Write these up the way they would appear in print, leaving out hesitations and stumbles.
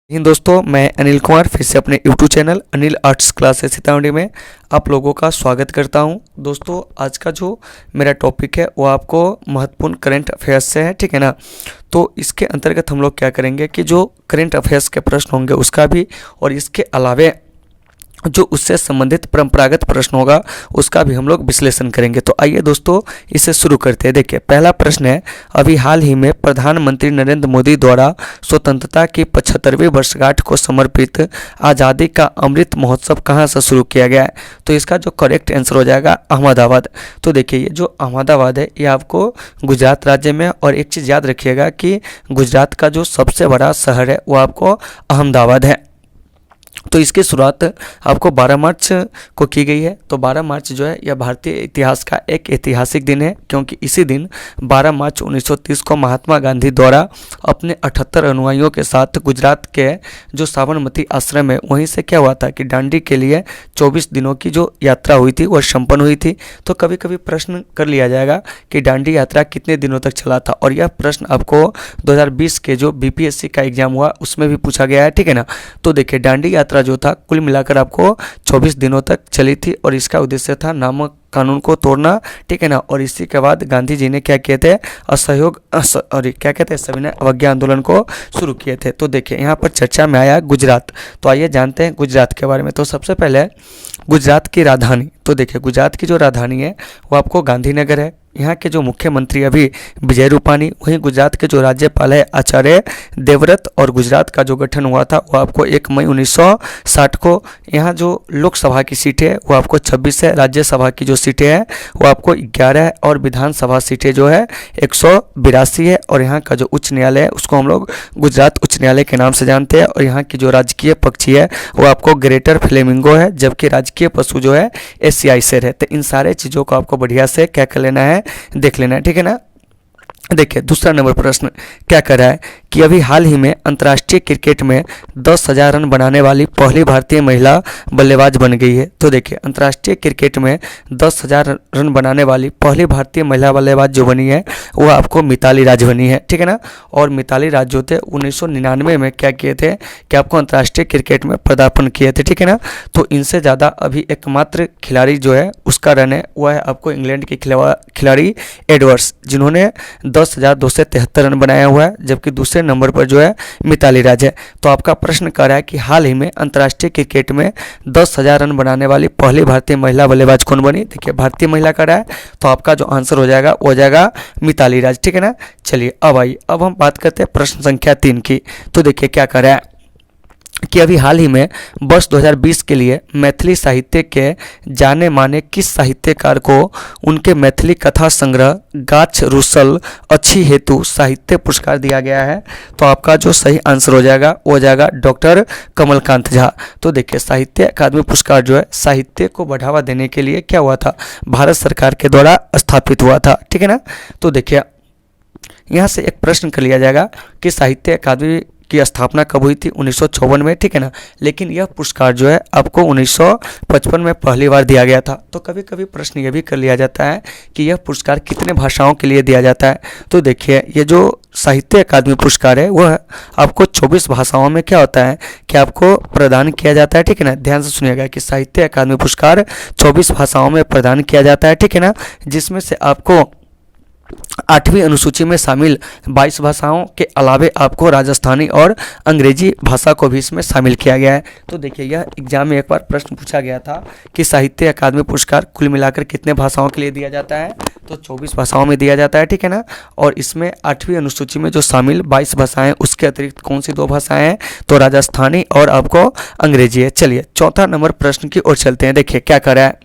हिंद दोस्तों, मैं अनिल कुमार फिर से अपने YouTube channel Anil arts classes Sitamarhi में आप लोगों का स्वागत करता हूं। दोस्तों, आज का जो मेरा टॉपिक है वो आपको महत्वपूर्ण करंट अफेयर्स से है, ठीक है ना। तो इसके अंतर्गत हम लोग क्या करेंगे कि जो करंट अफेयर्स के प्रश्न होंगे उसका भी, और इसके अलावे जो उससे संबंधित परंपरागत प्रश्न होगा उसका भी हम लोग विश्लेषण करेंगे। तो आइए दोस्तों, इसे शुरू करते हैं। देखिए, पहला प्रश्न है, अभी हाल ही में प्रधानमंत्री नरेंद्र मोदी द्वारा स्वतंत्रता की 75वीं वर्षगांठ को समर्पित आज़ादी का अमृत महोत्सव कहाँ से शुरू किया गया है? तो इसका जो करेक्ट आंसर हो जाएगा अहमदाबाद। तो देखिए, ये जो अहमदाबाद है ये आपको गुजरात राज्य में, और एक चीज़ याद रखिएगा कि गुजरात का जो सबसे बड़ा शहर है वो आपको अहमदाबाद है। तो इसकी शुरुआत आपको 12 मार्च को की गई है। तो 12 मार्च जो है यह भारतीय इतिहास का एक ऐतिहासिक दिन है, क्योंकि इसी दिन 12 मार्च 1930 को महात्मा गांधी द्वारा अपने 78 अनुयायियों के साथ गुजरात के जो साबरमती आश्रम है वहीं से क्या हुआ था कि दांडी के लिए 24 दिनों की जो यात्रा हुई थी वह संपन्न हुई थी। तो कभी कभी प्रश्न कर लिया जाएगा कि दांडी यात्रा कितने दिनों तक चला था, और यह प्रश्न आपको 2020 के जो बीपीएससी का एग्जाम हुआ उसमें भी पूछा गया है, ठीक है ना। तो देखिए, दांडी यात्रा जो था कुल मिलाकर आपको 24 दिनों तक चली थी, और इसका उद्देश्य था नामक कानून को तोड़ना, ठीक है ना। और इसी के बाद गांधी जी ने क्या किए थे, असहयोग और क्या कहते हैं सविनय अवज्ञा आंदोलन को शुरू किए थे। तो देखिए, यहाँ पर चर्चा में आया गुजरात। तो आइए जानते हैं गुजरात के बारे में। तो सबसे पहले गुजरात की राजधानी, तो देखिए गुजरात की जो राजधानी है वो आपको गांधीनगर है। यहाँ के जो मुख्यमंत्री अभी विजय रूपानी, वहीं गुजरात के जो राज्यपाल है आचार्य देवव्रत, और गुजरात का जो गठन हुआ था वो आपको 1 मई 1960 को। यहाँ जो लोकसभा की सीटें है वो आपको 26 है, राज्यसभा की जो सीटें हैं वो आपको 11 है, और विधानसभा सीटें जो है 182 है। और यहाँ का जो उच्च न्यायालय है उसको हम लोग गुजरात उच्च न्यायालय के नाम से जानते हैं। और यहाँ की जो राजकीय पक्षी है वो आपको ग्रेटर फ्लेमिंगो है, जबकि राजकीय पशु जो है एशियाई शेर है। तो इन सारे चीज़ों को आपको बढ़िया से क्या कर लेना है, देख लेना है, ठीक है ना। देखिए, दूसरा नंबर प्रश्न क्या कर रहा है कि अभी हाल ही में अंतर्राष्ट्रीय क्रिकेट में 10,000 रन बनाने वाली पहली भारतीय महिला बल्लेबाज बन गई है। तो देखिए, अंतर्राष्ट्रीय क्रिकेट में 10,000 रन बनाने वाली पहली भारतीय महिला बल्लेबाज जो बनी है वो आपको मिताली राज बनी है, ठीक है ना। और मिताली राज जो थे 1999 में क्या किए थे कि आपको अंतर्राष्ट्रीय क्रिकेट में पदार्पण किए थे, ठीक है ना। तो इनसे ज़्यादा अभी एकमात्र खिलाड़ी जो है उसका रन है वह है आपको इंग्लैंड के खिलाड़ी एडवर्ड्स, जिन्होंने 10,273 रन बनाया हुआ है, जबकि दूसरे नंबर पर जो है मिताली राज है। तो आपका प्रश्न कर रहा है कि हाल ही में अंतर्राष्ट्रीय क्रिकेट में 10,000 रन बनाने वाली पहली भारतीय महिला बल्लेबाज कौन बनी? देखिए, भारतीय महिला का रहा है, तो आपका जो आंसर हो जाएगा वो हो जाएगा मिताली राज, ठीक है ना। चलिए अब आइए, अब हम बात करते हैं प्रश्न संख्या 3 की। तो देखिए क्या कर रहा है कि अभी हाल ही में वर्ष 2020 के लिए मैथिली साहित्य के जाने माने किस साहित्यकार को उनके मैथिली कथा संग्रह गाछ रुसल अच्छी हेतु साहित्य पुरस्कार दिया गया है? तो आपका जो सही आंसर हो जाएगा वो हो जाएगा डॉक्टर कमलकांत झा। तो देखिए, साहित्य अकादमी पुरस्कार जो है साहित्य को बढ़ावा देने के लिए क्या हुआ था, भारत सरकार के द्वारा स्थापित हुआ था, ठीक है ना। तो देखिए, यहाँ से एक प्रश्न कर लिया जाएगा कि साहित्य अकादमी की स्थापना कब हुई थी? 1954 में, ठीक है ना। लेकिन यह पुरस्कार जो है आपको 1955 में पहली बार दिया गया था। तो कभी कभी प्रश्न ये भी कर लिया जाता है कि यह पुरस्कार कितने भाषाओं के लिए दिया जाता है? तो देखिए, ये जो साहित्य अकादमी पुरस्कार है वह आपको 24 भाषाओं में क्या होता है कि आपको प्रदान किया जाता है, ठीक है ना। ध्यान से सुनिएगा कि साहित्य अकादमी पुरस्कार 24 भाषाओं में प्रदान किया जाता है, ठीक है ना, जिसमें से आपको 8वीं अनुसूची में शामिल 22 भाषाओं के अलावे आपको राजस्थानी और अंग्रेजी भाषा को भी इसमें शामिल किया गया है। तो देखिए, यह एग्जाम में एक बार प्रश्न पूछा गया था कि साहित्य अकादमी पुरस्कार कुल मिलाकर कितने भाषाओं के लिए दिया जाता है? तो 24 भाषाओं में दिया जाता है, ठीक है ना। और इसमें 8वीं अनुसूची में जो शामिल 22 भाषाएं, उसके अतिरिक्त कौन सी 2 भाषाएं हैं? तो राजस्थानी और आपको अंग्रेजी है। चलिए चौथा नंबर प्रश्न की ओर चलते हैं। देखिए क्या कर रहा है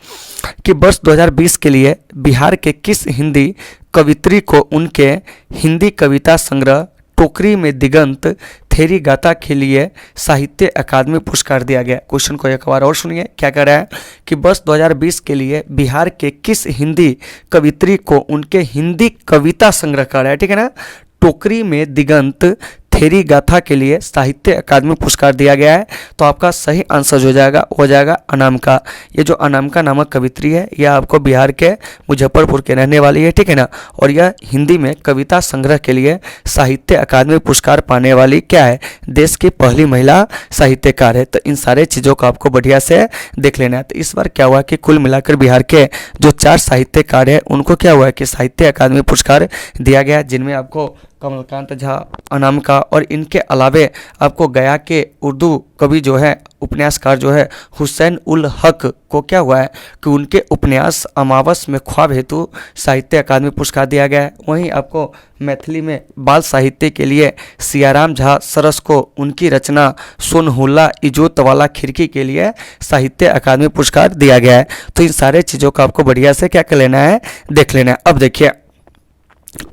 कि वर्ष 2020 के लिए बिहार के किस हिंदी कवित्री को उनके हिंदी कविता संग्रह टोकरी में दिगंत थेरी गाथा के लिए साहित्य अकादमी पुरस्कार दिया गया? क्वेश्चन को एक बार और सुनिए। क्या कर रहा है कि वर्ष 2020 के लिए बिहार के किस हिंदी कवित्री को उनके हिंदी कविता संग्रह कर रहा है, ठीक है ना, टोकरी में दिगंत खेरी गाथा के लिए साहित्य अकादमी पुरस्कार दिया गया है? तो आपका सही आंसर हो जाएगा अनामिका। ये जो अनामिका नामक कवित्री है, यह आपको बिहार के मुजफ्फरपुर के रहने वाली है, ठीक है ना। और यह हिंदी में कविता संग्रह के लिए साहित्य अकादमी पुरस्कार पाने वाली क्या है? देश की पहली महिला साहित्यकार है। तो इन सारे चीज़ों को आपको बढ़िया से देख लेना है। तो इस बार क्या हुआ कि कुल मिलाकर बिहार के जो 4 साहित्यकार हैं उनको क्या हुआ है कि साहित्य अकादमी पुरस्कार दिया गया, जिनमें आपको कमलकांत झा, अनामिका और इनके अलावे आपको गया के उर्दू कवि जो है, उपन्यासकार जो है हुसैन उल हक को क्या हुआ है कि उनके उपन्यास अमावस में ख्वाब हेतु साहित्य अकादमी पुरस्कार दिया गया है। वहीं आपको मैथिली में बाल साहित्य के लिए सियाराम झा सरस को उनकी रचना सोनहुल्ला इजोत वाला खिड़की के लिए साहित्य अकादमी पुरस्कार दिया गया है। तो इन सारे चीज़ों को आपको बढ़िया से क्या कर लेना है, देख लेना है। अब देखिए,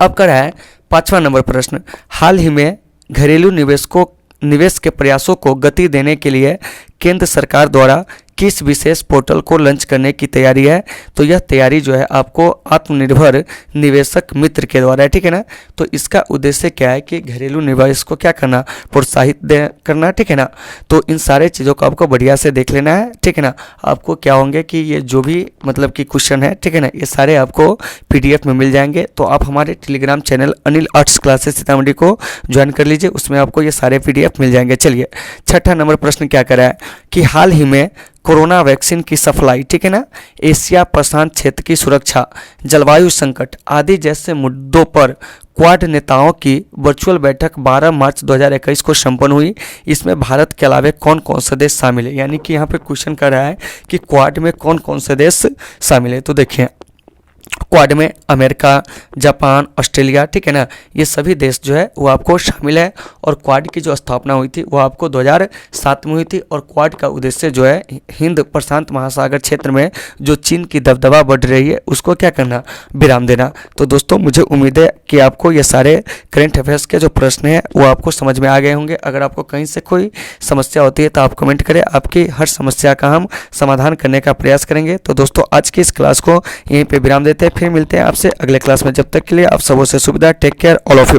अब कर रहा है 5वां नंबर प्रश्न। हाल ही में घरेलू निवेश के प्रयासों को गति देने के लिए केंद्र सरकार द्वारा किस विशेष पोर्टल को लॉन्च करने की तैयारी है? तो यह तैयारी जो है आपको आत्मनिर्भर निवेशक मित्र के द्वारा है, ठीक है ना। तो इसका उद्देश्य क्या है कि घरेलू निवेश को क्या करना, प्रोत्साहित करना, ठीक है ना। तो इन सारे चीज़ों को आपको बढ़िया से देख लेना है, ठीक है ना। आपको क्या होंगे कि ये जो भी मतलब कि क्वेश्चन है, ठीक है ना, ये सारे आपको PDF में मिल जाएंगे। तो आप हमारे Telegram channel Anil arts classes Sitamarhi को ज्वाइन कर लीजिए, उसमें आपको ये सारे PDF मिल जाएंगे। चलिए, 6ठा नंबर प्रश्न क्या करा है कि हाल ही में कोरोना वैक्सीन की सप्लाई, ठीक है ना, एशिया प्रशांत क्षेत्र की सुरक्षा, जलवायु संकट आदि जैसे मुद्दों पर क्वाड नेताओं की वर्चुअल बैठक 12 मार्च 2021 को संपन्न हुई। इसमें भारत के अलावे कौन कौन से देश शामिल है? यानी कि यहाँ पे क्वेश्चन कर रहा है कि क्वाड में कौन कौन से देश शामिल है। तो देखिए, क्वाड में अमेरिका, जापान, ऑस्ट्रेलिया, ठीक है ना, ये सभी देश जो है वो आपको शामिल है। और क्वाड की जो स्थापना हुई थी वो आपको 2007 में हुई थी। और क्वाड का उद्देश्य जो है हिंद प्रशांत महासागर क्षेत्र में जो चीन की दबदबा बढ़ रही है उसको क्या करना, विराम देना। तो दोस्तों, मुझे उम्मीद है कि आपको ये सारे करंट अफेयर्स के जो प्रश्न हैं वो आपको समझ में आ गए होंगे। अगर आपको कहीं से कोई समस्या होती है तो आप कमेंट करें, आपकी हर समस्या का हम समाधान करने का प्रयास करेंगे। तो दोस्तों, आज की इस क्लास को यहीं पर विराम देते हैं, फिर मिलते हैं आपसे अगले क्लास में। जब तक के लिए आप सबों से सुविधा, take care all of you.